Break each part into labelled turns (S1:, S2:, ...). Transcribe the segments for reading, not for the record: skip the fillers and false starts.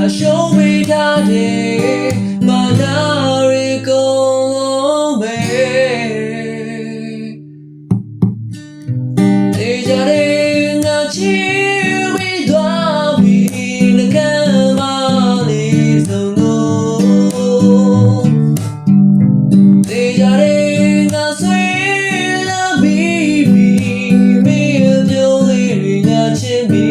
S1: Show me daddy, manari go me. Dejaring a cheery dwabi, the camali so low. Dejaring a sweet baby, me a jolly a chimney.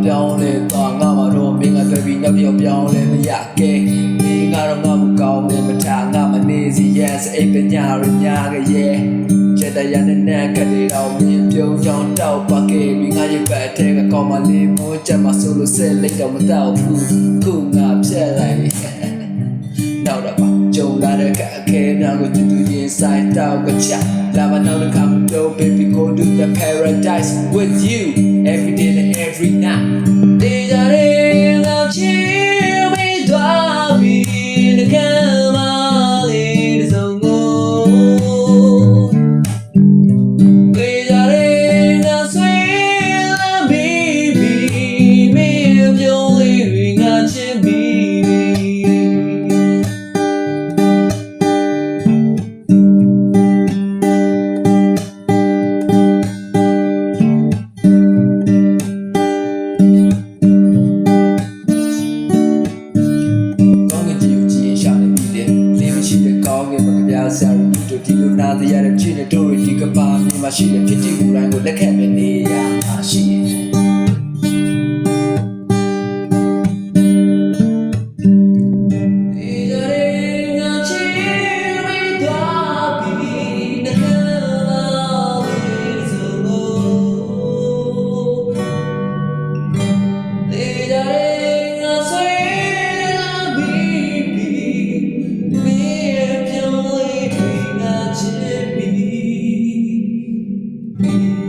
S1: ပြောင်းလဲသွားငါမတော့မင်းကတွေ့ပြီးနောက်ပြောင်းလဲမရခဲ့မင်းကတော့ငါမကောင်းနဲ့မထားငါမနေစီရဲ့စိတ်ပညာရညာကရဲ့ချက်တရနဲ့နဲ့ခက်တွေတော့မင်းပြုံးချောင်းတောက်ပါခဲ့ပြီးငါရဲ့ဘက်ထဲကကောင်းမလေးမိုးချက်မဆိုလို့ဆက်လိုက်တော့မတော့ဘူးခုငါဖြက်လိုက်နောက်တော့ပါကြုံလာတဲ့အခဲများကိုတူချင်းဆိုင်တောက်ကချလာမနောက်တစ်ခါမပြော baby go to the paradise with you every day and every night Dejaring a cheery dwabi, the camali so low. Dejaring a sweet baby, me of your living a chimney. Sorry, to do not the other chin to read about me, machine, pity, who I go the cabin, machine. Me